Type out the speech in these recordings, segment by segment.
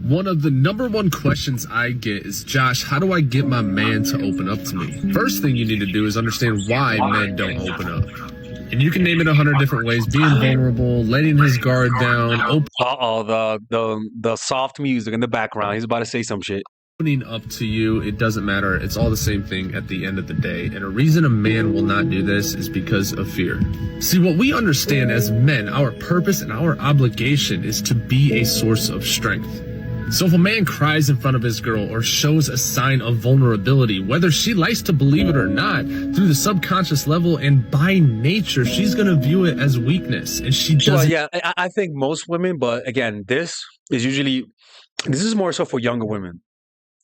One of the number one questions I get is, Josh, how do I get my man to open up to me? First thing you need to do is understand why men don't open up. And you can name it 100 different ways: being vulnerable, letting his guard down, the soft music in the background. He's about to say some shit. Opening up to you. It doesn't matter. It's all the same thing at the end of the day. And a reason a man will not do this is because of fear. See, what we understand as men, our purpose and our obligation is to be a source of strength. So if a man cries in front of his girl or shows a sign of vulnerability, whether she likes to believe it or not, through the subconscious level and by nature, she's going to view it as weakness. And she doesn't. Well, yeah, I think most women, but again, this is more so for younger women.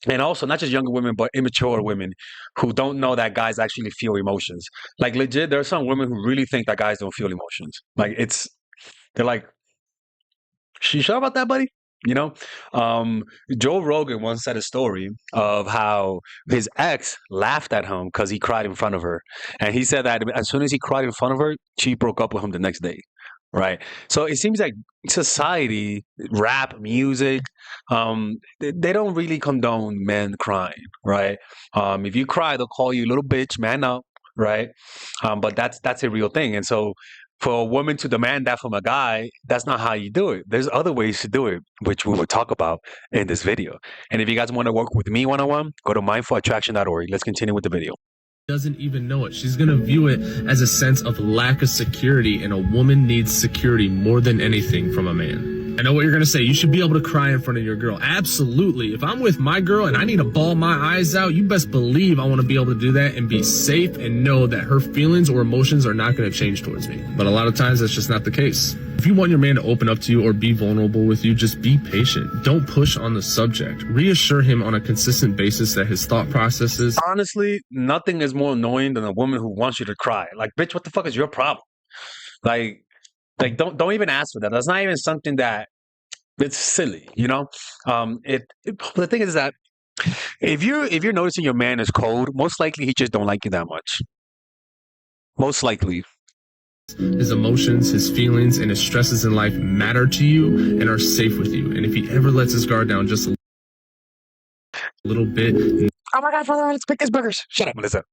And also, not just younger women, but immature women who don't know that guys actually feel emotions. Like, legit, there are some women who really think that guys don't feel emotions. Like, they're like, you sure about that, buddy? You know? Joe Rogan once said a story of how his ex laughed at him because he cried in front of her. And he said that as soon as he cried in front of her, she broke up with him the next day. Right. So it seems like society, rap, music, they don't really condone men crying, right? If you cry, they'll call you a little bitch, man up, right? But that's a real thing. And so for a woman to demand that from a guy, that's not how you do it. There's other ways to do it, which we will talk about in this video. And if you guys want to work with me one-on-one, go to mindfulattraction.org. Let's continue with the video. Doesn't even know it. She's going to view it as a sense of lack of security, and a woman needs security more than anything from a man. I know what you're going to say. You should be able to cry in front of your girl. Absolutely. If I'm with my girl and I need to bawl my eyes out, you best believe I want to be able to do that and be safe and know that her feelings or emotions are not going to change towards me. But a lot of times that's just not the case. If you want your man to open up to you or be vulnerable with you, just be patient. Don't push on the subject. Reassure him on a consistent basis that his thought processes. Honestly, nothing is more annoying than a woman who wants you to cry. Like, bitch, what the fuck is your problem? Like don't even ask for that. That's not even something that it's silly, you know? The thing is that if you're noticing your man is cold, most likely he just don't like you that much. Most likely. His emotions, his feelings, and his stresses in life matter to you and are safe with you. And if he ever lets his guard down just a little bit, oh my God, brother, let's pick his burgers. Shut up, Melissa.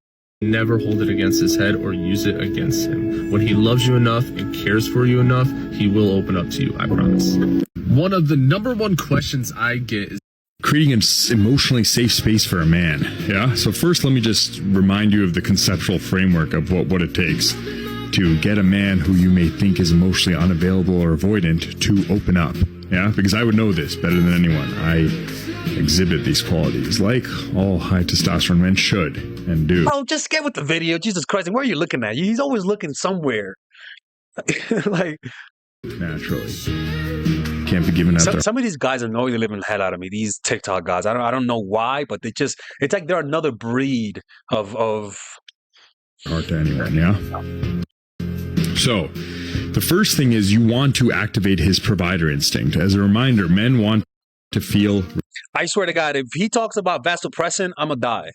Never hold it against his head or use it against him. When he loves you enough and cares for you enough, he will open up to you, I promise. One of the number one questions I get is creating an emotionally safe space for a man. Yeah. So first, let me just remind you of the conceptual framework of what it takes to get a man who you may think is emotionally unavailable or avoidant to open up. Yeah. Because I would know this better than anyone. I exhibit these qualities like all high testosterone men should and do. Oh, just get with the video. Jesus Christ. Where are you looking at? He's always looking somewhere. Like, naturally. Can't be given out. Some of these guys annoy the living hell out of me. These TikTok guys. I don't know why, but it's like they're another breed of hard to anyone, yeah. So the first thing is you want to activate his provider instinct. As a reminder, men want to feel. I swear to God, if he talks about vasopressin, I'm gonna die.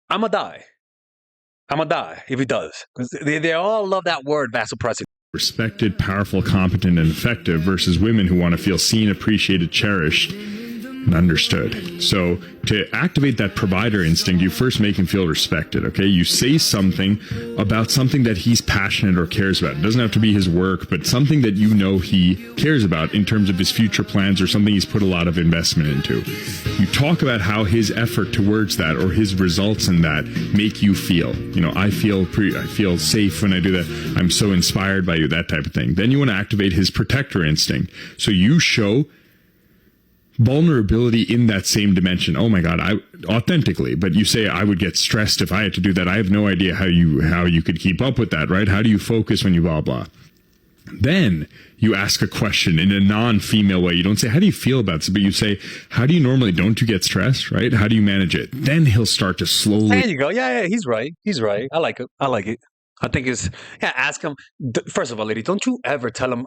I'm gonna die if he does. Because they all love that word, vasopressin. Respected, powerful, competent, and effective versus women who want to feel seen, appreciated, cherished, and understood. So to activate that provider instinct, you first make him feel respected, okay? You say something about something that he's passionate or cares about. It doesn't have to be his work, but something that you know he cares about in terms of his future plans or something he's put a lot of investment into. You talk about how his effort towards that or his results in that make you feel. You know, I feel safe when I do that. I'm so inspired by you, that type of thing. Then you want to activate his protector instinct. So you show vulnerability in that same dimension. Oh my God, authentically, but you say I would get stressed if I had to do that. I have no idea how you could keep up with that, right? How do you focus when you blah blah? Then you ask a question in a non-female way. You don't say, how do you feel about this? But you say, how do you normally, don't you get stressed, right? How do you manage it? Then he'll start to slowly. There you go. Yeah, he's right. I like it. I think ask him. First of all, lady, don't you ever tell him,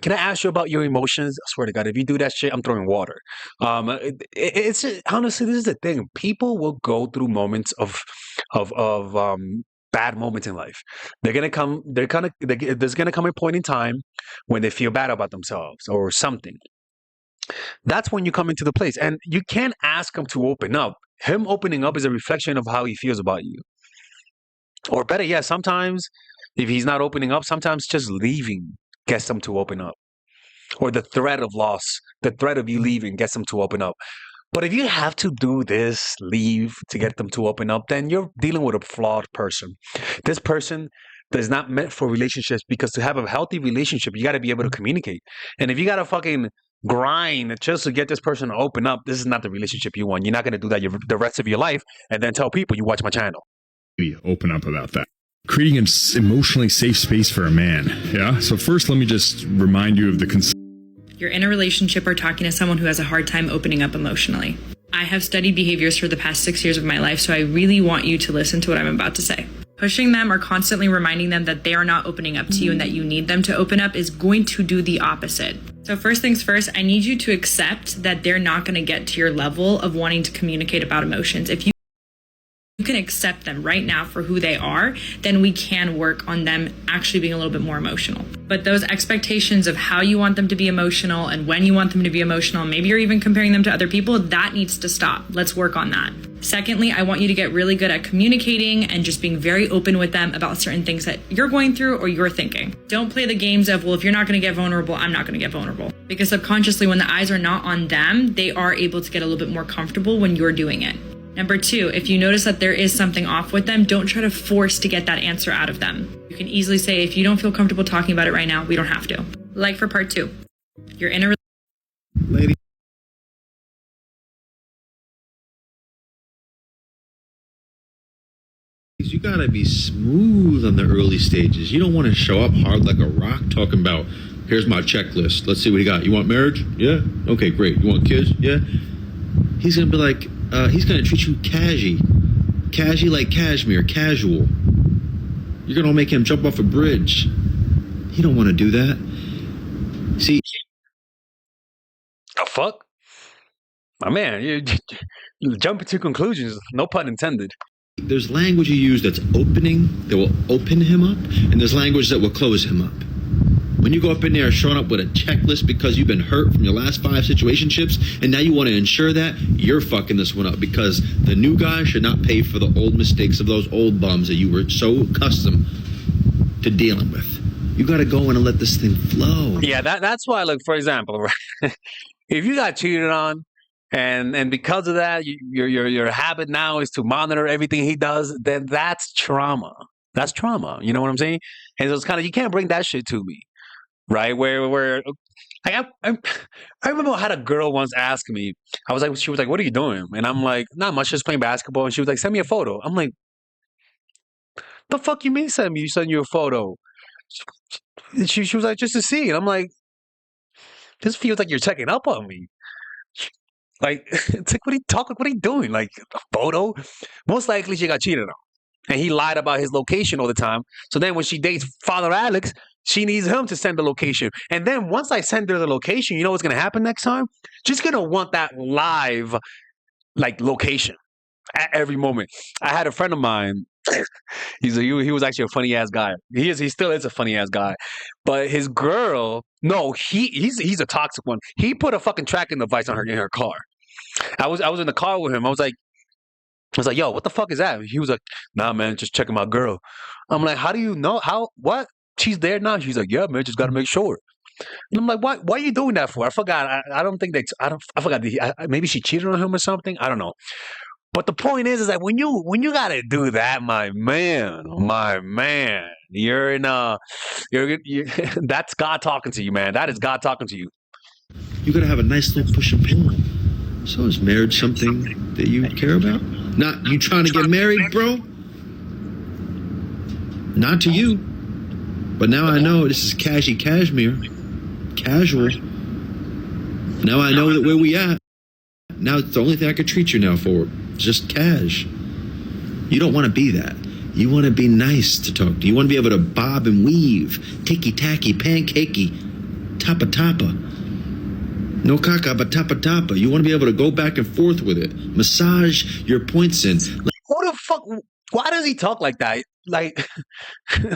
can I ask you about your emotions? I swear to God, if you do that shit, I'm throwing water. It's honestly, this is the thing. People will go through moments of bad moments in life. There's gonna come a point in time when they feel bad about themselves or something. That's when you come into the place. And you can't ask him to open up. Him opening up is a reflection of how he feels about you. Or better yet, sometimes if he's not opening up, sometimes just leaving gets him to open up. Or the threat of loss, the threat of you leaving gets them to open up. But if you have to do this, leave to get them to open up, then you're dealing with a flawed person. This person is not meant for relationships, because to have a healthy relationship, you got to be able to communicate. And if you got to fucking grind just to get this person to open up, this is not the relationship you want. You're not going to do that the rest of your life and then tell people you watch my channel. Open up about that. Creating an emotionally safe space for a man. Yeah. So first, let me just remind you of the You're in a relationship or talking to someone who has a hard time opening up emotionally. I have studied behaviors for the past 6 years of my life, so I really want you to listen to what I'm about to say. Pushing them or constantly reminding them that they are not opening up to you and that you need them to open up is going to do the opposite. So first things first, I need you to accept that they're not going to get to your level of wanting to communicate about emotions. If you can accept them right now for who they are, then we can work on them actually being a little bit more emotional. But those expectations of how you want them to be emotional and when you want them to be emotional, maybe you're even comparing them to other people, that needs to stop. Let's work on that. Secondly, I want you to get really good at communicating and just being very open with them about certain things that you're going through or you're thinking. Don't play the games of, well, if you're not going to get vulnerable, I'm not going to get vulnerable. Because subconsciously, when the eyes are not on them, they are able to get a little bit more comfortable when you're doing it. Number two, if you notice that there is something off with them, don't try to force to get that answer out of them. You can easily say, if you don't feel comfortable talking about it right now, we don't have to. Like for part two, you're in a Lady. You gotta be smooth on the early stages. You don't want to show up hard like a rock talking about, here's my checklist. Let's see what you got. You want marriage? Yeah? Okay, great. You want kids? Yeah? He's gonna be like, he's gonna treat you cashy like cashmere, casual. You're gonna make him jump off a bridge. You don't want to do that. See, The fuck? My man, you jumping to conclusions, no pun intended. there's language you use that's opening, that will open him up, and there's language that will close him up. When you go up in there showing up with a checklist because you've been hurt from your last 5 situationships, and now you want to ensure that, you're fucking this one up, because the new guy should not pay for the old mistakes of those old bums that you were so accustomed to dealing with. You got to go in and let this thing flow. Yeah, that's why, like, for example, right? If you got cheated on, and because of that, your habit now is to monitor everything he does, then that's trauma. That's trauma. You know what I'm saying? And so it's kind of, you can't bring that shit to me, right? Where like I remember I had a girl once ask me. She was like, "What are you doing?" And I'm like, "Not much, just playing basketball." And she was like, "Send me a photo." I'm like, "The fuck you mean send you a photo?" And she was like, "Just to see." And I'm like, "This feels like you're checking up on me." Like, it's like, what are you doing? Like, a photo? Most likely she got cheated on. And he lied about his location all the time. So then when she dates Father Alex, she needs him to send the location. And then once I send her the location, you know what's going to happen next time? She's going to want that live, like, location at every moment. I had a friend of mine. He was actually a funny ass guy. He still is a funny ass guy. But his girl, no, he's a toxic one. He put a fucking tracking device on her in her car. I was in the car with him. I was like, "Yo, what the fuck is that?" He was like, "Nah, man, just checking my girl." I'm like, "How do you know? What? She's there now?" She's like, "Yeah, man, just got to make sure." And I'm like, "Why are you doing that for?" I forgot. I don't think I forgot. Maybe she cheated on him or something. I don't know. But the point is that when you gotta do that, my man, you're in that's God talking to you, man. That is God talking to you. You got to have a nice little push and pull. So is marriage something that you care about? Not you trying to get married, bro? Not to you. But now I know this is cashmere. Casual. Now I know that where we at. Now it's the only thing I could treat you now for. Just cash. You don't want to be that. You want to be nice to talk to. You want to be able to bob and weave. Ticky-tacky, pancakey, tapa-tapa. No caca, but tapa-tapa. You want to be able to go back and forth with it. Massage your points in. Who the fuck? Why does he talk like that? Like,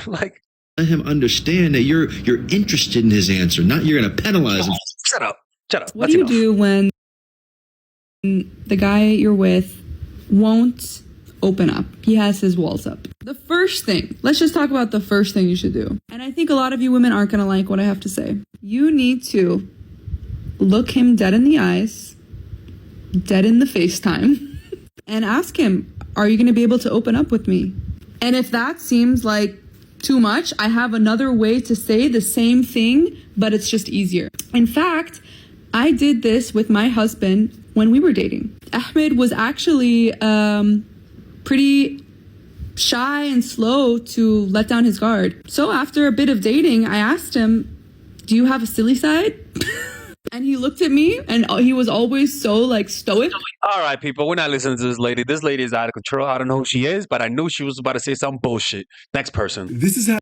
like. Let him understand that you're interested in his answer, not you're going to penalize him. Shut up. Shut up. What That's do you enough. do when the guy you're with won't open up? He has his walls up. The first thing, let's just talk about the first thing you should do. And I think a lot of you women aren't going to like what I have to say. You need to look him dead in the eyes, dead in the FaceTime, and ask him, are you going to be able to open up with me? And if that seems like too much, I have another way to say the same thing, but it's just easier. In fact, I did this with my husband when we were dating. Ahmed was actually pretty shy and slow to let down his guard. So after a bit of dating, I asked him, do you have a silly side? And he looked at me and he was always so like stoic. All right, people, we're not listening to this lady. This lady is out of control. I don't know who she is, but I knew she was about to say some bullshit. Next person. This is how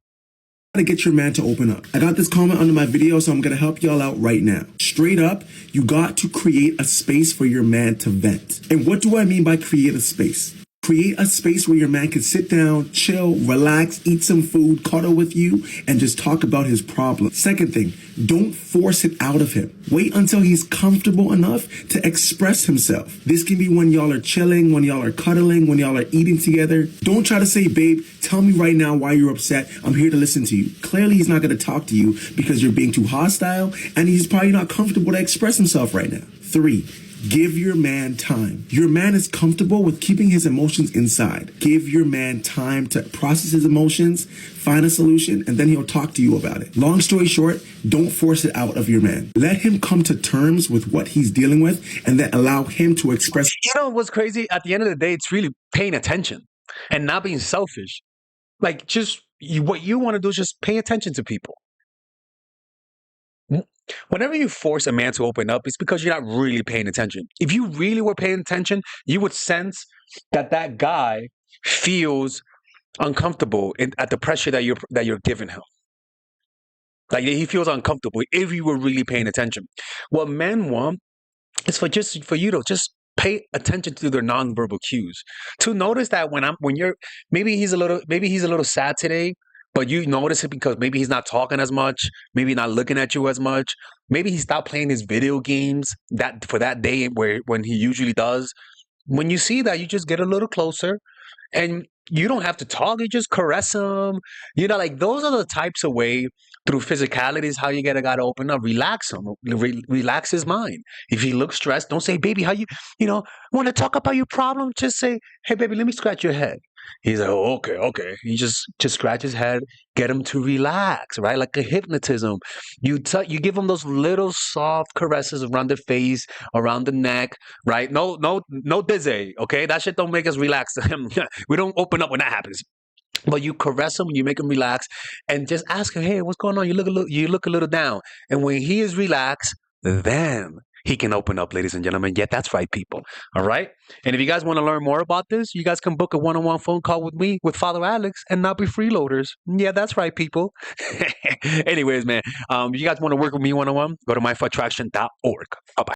to get your man to open up. I got this comment under my video, so I'm going to help y'all out right now. Straight up, you got to create a space for your man to vent. And what do I mean by create a space? Create a space where your man can sit down, chill, relax, eat some food, cuddle with you, and just talk about his problem. Second thing, don't force it out of him. Wait until he's comfortable enough to express himself. This can be when y'all are chilling, when y'all are cuddling, when y'all are eating together. Don't try to say, babe, tell me right now why you're upset. I'm here to listen to you. Clearly, he's not going to talk to you because you're being too hostile, and he's probably not comfortable to express himself right now. 3, give your man time. Your man is comfortable with keeping his emotions inside. Give your man time to process his emotions, find a solution, and then he'll talk to you about it. Long story short, don't force it out of your man. Let him come to terms with what he's dealing with and then allow him to express. You know what's crazy? At the end of the day, it's really paying attention and not being selfish. Like, what you want to do is just pay attention to people. Whenever you force a man to open up, it's because you're not really paying attention. If you really were paying attention, you would sense that guy feels uncomfortable at the pressure that you're giving him. Like, he feels uncomfortable if you were really paying attention. What men want is for you to just pay attention to their nonverbal cues. To notice that maybe he's a little sad today. But you notice it because maybe he's not talking as much, maybe not looking at you as much. Maybe he stopped playing his video games for that day when he usually does. When you see that, you just get a little closer and you don't have to talk. You just caress him. Like those are the types of way through physicality is how you get a guy to open up. Relax him. Relax his mind. If he looks stressed, don't say, baby, how you want to talk about your problem? Just say, hey, baby, let me scratch your head. He's like, oh, okay. He just scratch his head, get him to relax, right? Like a hypnotism. You give him those little soft caresses around the face, around the neck, right? No dizzy, okay? That shit don't make us relax. We don't open up when that happens. But you caress him, you make him relax, and just ask him, hey, what's going on? You look a little down. And when he is relaxed, then he can open up, ladies and gentlemen. Yeah, that's right, people. All right? And if you guys want to learn more about this, you guys can book a one-on-one phone call with me, with Father Alex, and not be freeloaders. Yeah, that's right, people. Anyways, man, if you guys want to work with me one-on-one, go to myfoottraction.org. Bye-bye.